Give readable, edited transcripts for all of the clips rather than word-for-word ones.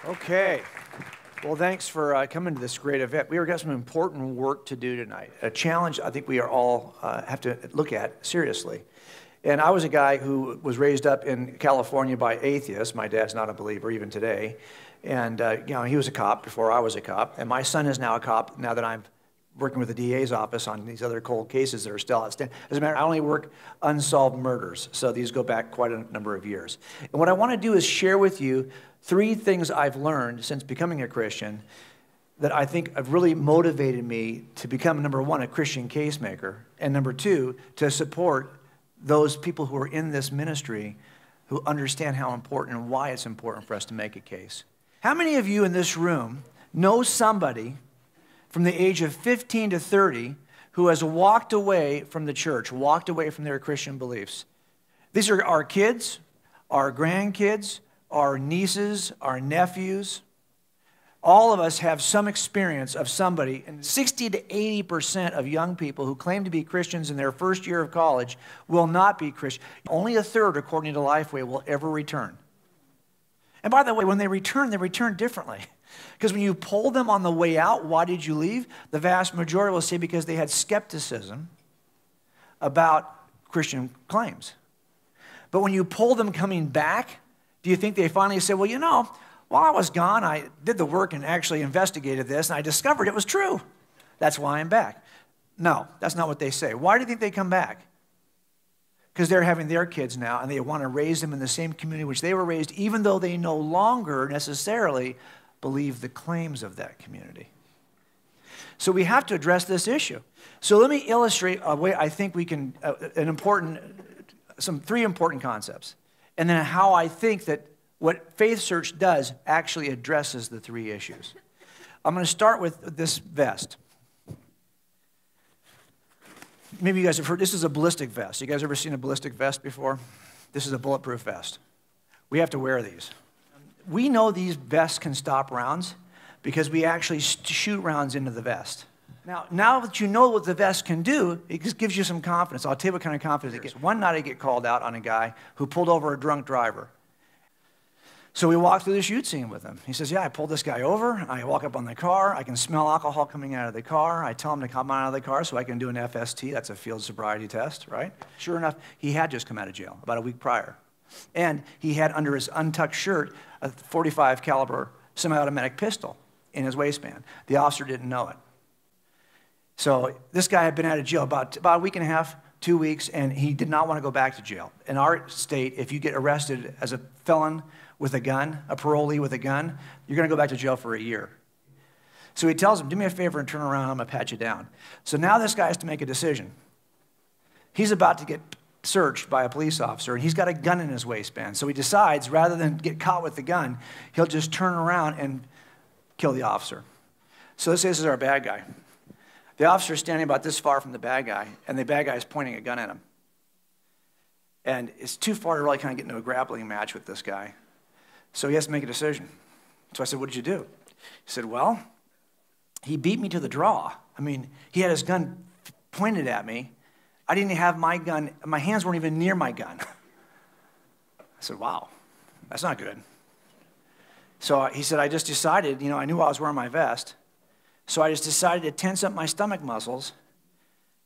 Okay. Well, thanks for coming to this great event. We've got some important work to do tonight, a challenge I think we are all have to look at seriously. And I was a guy who was raised up in California by atheists. My dad's not a believer even today. And he was a cop before I was a cop. And my son is now a cop now that I'm working with the DA's office on these other cold cases that are still outstanding. As a matter of fact, I only work unsolved murders, so these go back quite a number of years. And what I want to do is share with you 3 things I've learned since becoming a Christian that I think have really motivated me to become, number 1, a Christian case maker, and number 2, to support those people who are in this ministry who understand how important and why it's important for us to make a case. How many of you in this room know somebody from the age of 15 to 30 who has walked away from the church, walked away from their Christian beliefs? These are our kids, our grandkids, our nieces, our nephews. All of us have some experience of somebody, and 60 to 80% of young people who claim to be Christians in their first year of college will not be Christian. Only a third, according to Lifeway, will ever return. And by the way, when they return differently. Because when you poll them on the way out, why did you leave? The vast majority will say because they had skepticism about Christian claims. But when you poll them coming back, do you think they finally say, well, while I was gone, I did the work and actually investigated this, and I discovered it was true. That's why I'm back. No, that's not what they say. Why do you think they come back? Because they're having their kids now, and they want to raise them in the same community which they were raised, even though they no longer necessarily believe the claims of that community. So we have to address this issue. So let me illustrate a way I think we can, 3 important concepts, and then how I think that what FaithSearch does actually addresses the 3 issues. I'm going to start with this vest. Maybe you guys have heard, this is a ballistic vest. You guys ever seen a ballistic vest before? This is a bulletproof vest. We have to wear these. We know these vests can stop rounds because we actually shoot rounds into the vest. Now that you know what the vest can do, it just gives you some confidence. I'll tell you what kind of confidence it gives. One night I get called out on a guy who pulled over a drunk driver. So we walk through the shoot scene with him. He says, yeah, I pulled this guy over. I walk up on the car. I can smell alcohol coming out of the car. I tell him to come out of the car so I can do an FST. That's a field sobriety test, right? Sure enough, he had just come out of jail about a week prior. And he had under his untucked shirt a .45 caliber semi-automatic pistol in his waistband. The officer didn't know it. So this guy had been out of jail about a week and a half, 2 weeks, and he did not want to go back to jail. In our state, if you get arrested as a felon with a gun, a parolee with a gun, you're going to go back to jail for a year. So he tells him, do me a favor and turn around, I'm going to pat you down. So now this guy has to make a decision. He's about to get searched by a police officer, and he's got a gun in his waistband. So he decides, rather than get caught with the gun, he'll just turn around and kill the officer. So let's say this is our bad guy. The officer is standing about this far from the bad guy, and the bad guy is pointing a gun at him. And it's too far to really kind of get into a grappling match with this guy. So he has to make a decision. So I said, what did you do? He said, well, he beat me to the draw. I mean, he had his gun pointed at me. I didn't have my gun. My hands weren't even near my gun. I said, wow, that's not good. So he said, I just decided, I knew I was wearing my vest. So I just decided to tense up my stomach muscles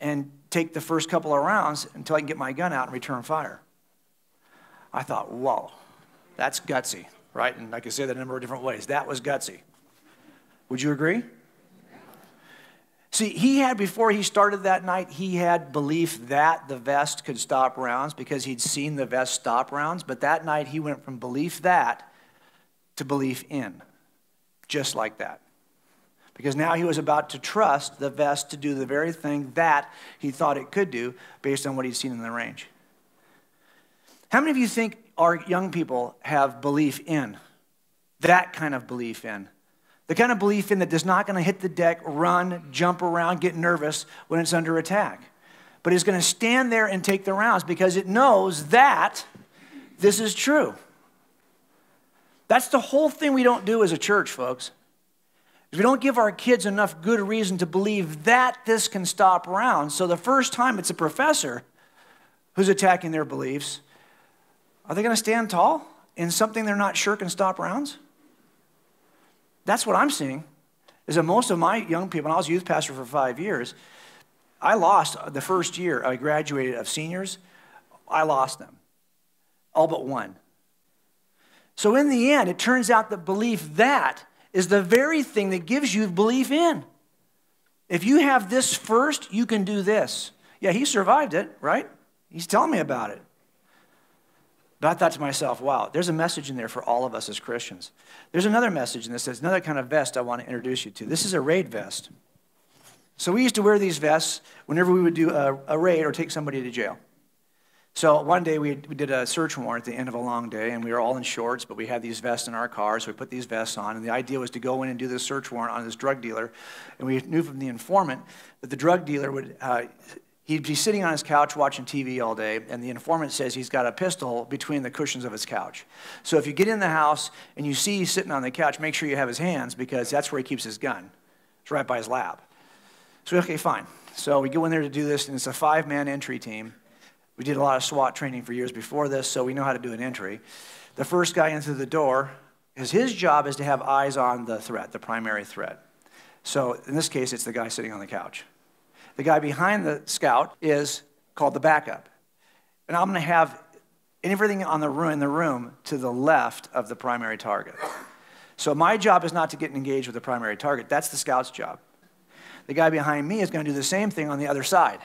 and take the first couple of rounds until I can get my gun out and return fire. I thought, whoa, that's gutsy, right? And I could say that in a number of different ways. That was gutsy. Would you agree? See, before he started that night, he had belief that the vest could stop rounds because he'd seen the vest stop rounds. But that night, he went from belief that to belief in, just like that. Because now he was about to trust the vest to do the very thing that he thought it could do based on what he'd seen in the range. How many of you think our young people have belief in? That kind of belief in. The kind of belief in that is not going to hit the deck, run, jump around, get nervous when it's under attack. But is going to stand there and take the rounds because it knows that this is true. That's the whole thing we don't do as a church, folks. We don't give our kids enough good reason to believe that this can stop rounds. So the first time it's a professor who's attacking their beliefs, are they going to stand tall in something they're not sure can stop rounds? That's what I'm seeing, is that most of my young people, and I was a youth pastor for 5 years, I lost the first year I graduated of seniors, I lost them, all but one. So in the end, it turns out that belief, that is the very thing that gives you belief in. If you have this first, you can do this. Yeah, he survived it, right? He's telling me about it. But I thought to myself, wow, there's a message in there for all of us as Christians. There's another message in this. There's another kind of vest I want to introduce you to. This is a raid vest. So we used to wear these vests whenever we would do a raid or take somebody to jail. So one day we did a search warrant at the end of a long day, and we were all in shorts, but we had these vests in our car, so we put these vests on, and the idea was to go in and do this search warrant on this drug dealer. And we knew from the informant that the drug dealer would... he'd be sitting on his couch watching TV all day, and the informant says he's got a pistol between the cushions of his couch. So if you get in the house and you see he's sitting on the couch, make sure you have his hands, because that's where he keeps his gun. It's right by his lap. So, okay, fine. So we go in there to do this, and it's a 5-man entry team. We did a lot of SWAT training for years before this, so we know how to do an entry. The first guy in through the door, his job is to have eyes on the threat, the primary threat. So in this case, it's the guy sitting on the couch. The guy behind the scout is called the backup. And I'm going to have everything in the room to the left of the primary target. So my job is not to get engaged with the primary target. That's the scout's job. The guy behind me is going to do the same thing on the other side.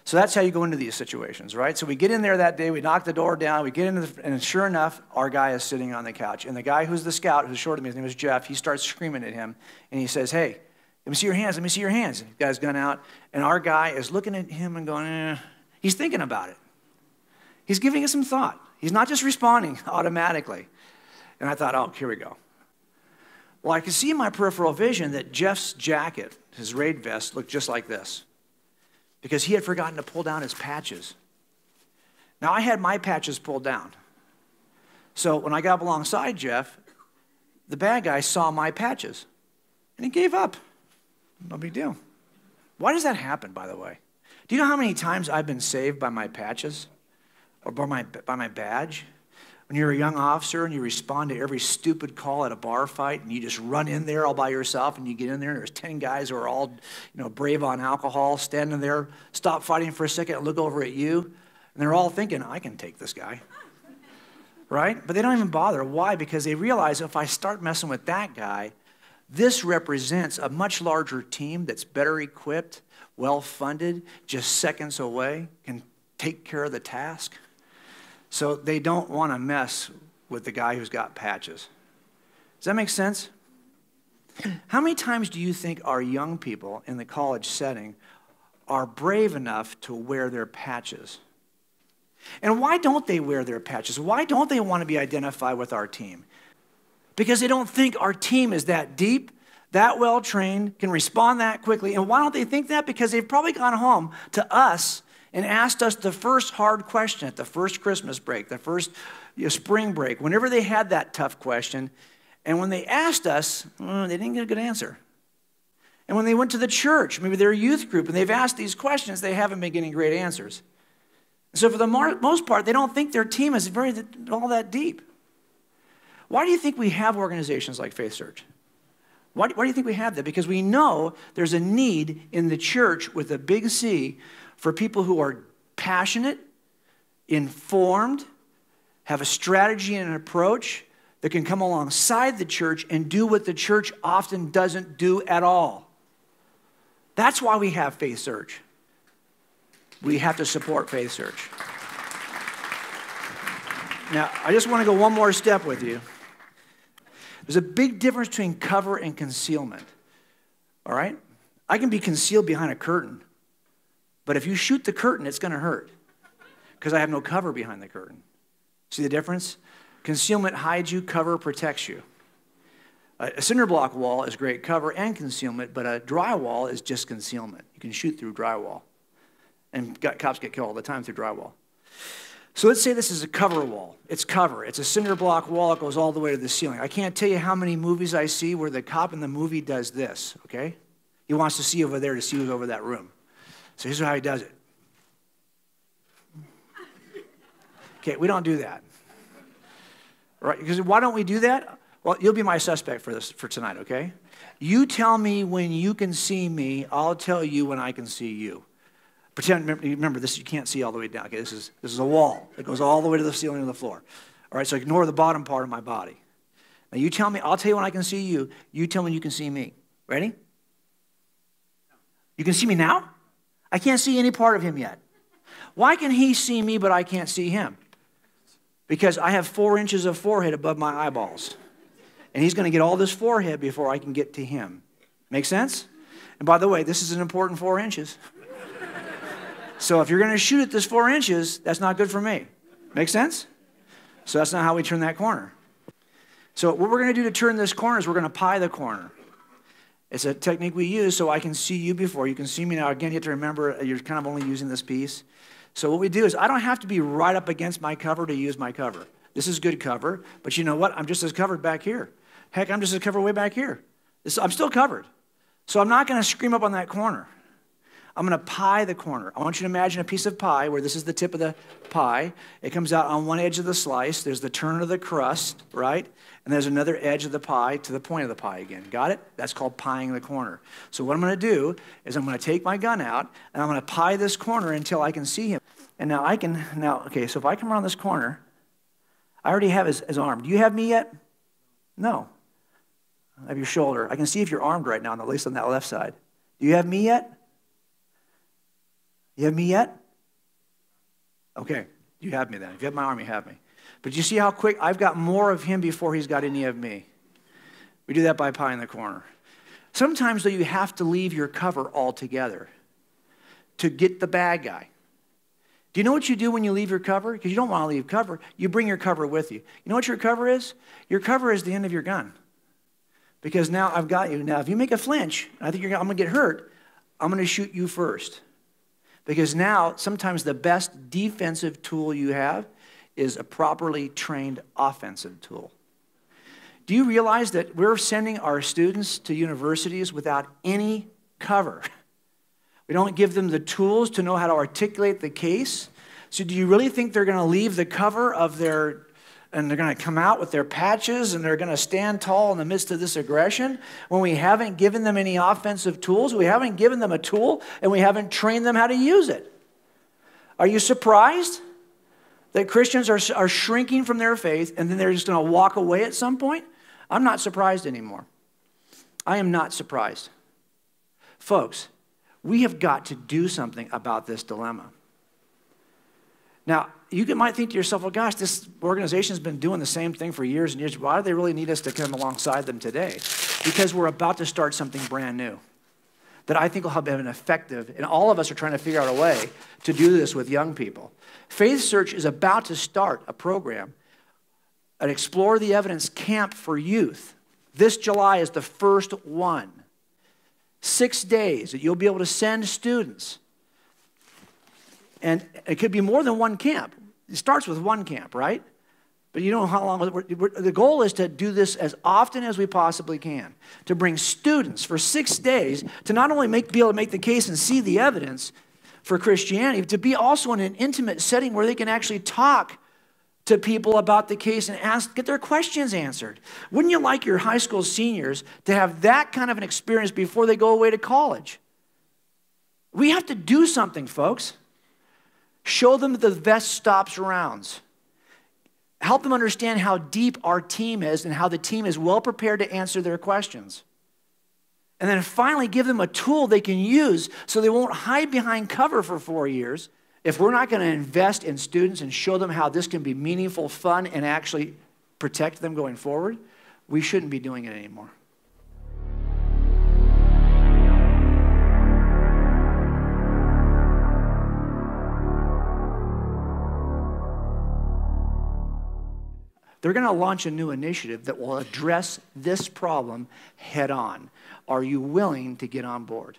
So that's how you go into these situations, right? So we get in there that day, we knock the door down, we get into and sure enough, our guy is sitting on the couch. And the guy who's the scout, who's short of me, his name is Jeff, he starts screaming at him, and he says, hey, let me see your hands, let me see your hands. The guy's gun out, and our guy is looking at him and going, He's thinking about it. He's giving it some thought. He's not just responding automatically. And I thought, oh, here we go. Well, I could see in my peripheral vision that Jeff's jacket, his raid vest, looked just like this, because he had forgotten to pull down his patches. Now, I had my patches pulled down. So when I got up alongside Jeff, the bad guy saw my patches, and he gave up. No big deal. Why does that happen, by the way? Do you know how many times I've been saved by my patches or by my badge? When you're a young officer and you respond to every stupid call at a bar fight and you just run in there all by yourself and you get in there and there's 10 guys who are all, brave on alcohol, standing there, stop fighting for a second and look over at you, and they're all thinking, I can take this guy, right? But they don't even bother. Why? Because they realize if I start messing with that guy, this represents a much larger team that's better equipped, well-funded, just seconds away, can take care of the task. So they don't want to mess with the guy who's got patches. Does that make sense? How many times do you think our young people in the college setting are brave enough to wear their patches? And why don't they wear their patches? Why don't they want to be identified with our team? Because they don't think our team is that deep, that well-trained, can respond that quickly. And why don't they think that? Because they've probably gone home to us and asked us the first hard question at the first Christmas break, the first spring break, whenever they had that tough question. And when they asked us, they didn't get a good answer. And when they went to the church, maybe their youth group, and they've asked these questions, they haven't been getting great answers. So for the most part, they don't think their team is all that deep. Why do you think we have organizations like FaithSearch? Why do you think we have that? Because we know there's a need in the church with a big C for people who are passionate, informed, have a strategy and an approach that can come alongside the church and do what the church often doesn't do at all. That's why we have FaithSearch. We have to support FaithSearch. Now, I just want to go one more step with you. There's a big difference between cover and concealment, all right? I can be concealed behind a curtain, but if you shoot the curtain, it's going to hurt because I have no cover behind the curtain. See the difference? Concealment hides you, cover protects you. A cinder block wall is great cover and concealment, but a drywall is just concealment. You can shoot through drywall, and cops get killed all the time through drywall. So let's say this is a cover wall. It's cover. It's a cinder block wall that goes all the way to the ceiling. I can't tell you how many movies I see where the cop in the movie does this, okay? He wants to see over there to see who's over that room. So here's how he does it. Okay, we don't do that. Right? Because why don't we do that? Well, you'll be my suspect for tonight, okay? You tell me when you can see me, I'll tell you when I can see you. Pretend, remember this, you can't see all the way down, okay? This is a wall that goes all the way to the ceiling of the floor. All right, so ignore the bottom part of my body. Now you tell me, I'll tell you when I can see you. You tell me when you can see me. Ready? You can see me now? I can't see any part of him yet. Why can he see me, but I can't see him? Because I have 4 inches of forehead above my eyeballs. And he's going to get all this forehead before I can get to him. Make sense? And by the way, this is an important 4 inches. So if you're going to shoot at this 4 inches, that's not good for me. Make sense? So that's not how we turn that corner. So what we're going to do to turn this corner is we're going to pie the corner. It's a technique we use so I can see you before you can see me now. Again, you have to remember you're kind of only using this piece. So what we do is I don't have to be right up against my cover to use my cover. This is good cover, but you know what? I'm just as covered back here. Heck, I'm just as covered way back here. I'm still covered. So I'm not going to scream up on that corner. I'm going to pie the corner. I want you to imagine a piece of pie where this is the tip of the pie. It comes out on one edge of the slice. There's the turn of the crust, right? And there's another edge of the pie to the point of the pie again. Got it? That's called pieing the corner. So what I'm going to do is I'm going to take my gun out, and I'm going to pie this corner until I can see him. And now okay, so if I come around this corner, I already have his arm. Do you have me yet? No. I have your shoulder. I can see if you're armed right now, at least on that left side. Do you have me yet? You have me yet? Okay, you have me then. If you have my arm, you have me. But you see how quick I've got more of him before he's got any of me. We do that by pieing the corner. Sometimes, though, you have to leave your cover altogether to get the bad guy. Do you know what you do when you leave your cover? Because you don't want to leave cover. You bring your cover with you. You know what your cover is? Your cover is the end of your gun. Because now I've got you. Now, if you make a flinch, I think I'm going to get hurt, I'm going to shoot you first. Because now, sometimes the best defensive tool you have is a properly trained offensive tool. Do you realize that we're sending our students to universities without any cover? We don't give them the tools to know how to articulate the case. So do you really think they're going to leave the cover of and they're going to come out with their patches and they're going to stand tall in the midst of this aggression when we haven't given them any offensive tools? We haven't given them a tool and we haven't trained them how to use it. Are you surprised that Christians are shrinking from their faith and then they're just going to walk away at some point? I'm not surprised anymore. I am not surprised. Folks, we have got to do something about this dilemma. Now, you might think to yourself, well, gosh, this organization's been doing the same thing for years and years. Why do they really need us to come alongside them today? Because we're about to start something brand new that I think will have been effective, and all of us are trying to figure out a way to do this with young people. FaithSearch is about to start a program, an Explore the Evidence camp for youth. This July is the first one. 6 days that you'll be able to send students. And it could be more than one camp. It starts with one camp, right? But you know how long, the goal is to do this as often as we possibly can. To bring students for 6 days to not only be able to make the case and see the evidence for Christianity, to be also in an intimate setting where they can actually talk to people about the case and get their questions answered. Wouldn't you like your high school seniors to have that kind of an experience before they go away to college? We have to do something, folks. Show them that the vest stops rounds. Help them understand how deep our team is and how the team is well prepared to answer their questions. And then finally give them a tool they can use so they won't hide behind cover for 4 years. If we're not going to invest in students and show them how this can be meaningful, fun, and actually protect them going forward, we shouldn't be doing it anymore. They're going to launch a new initiative that will address this problem head on. Are you willing to get on board?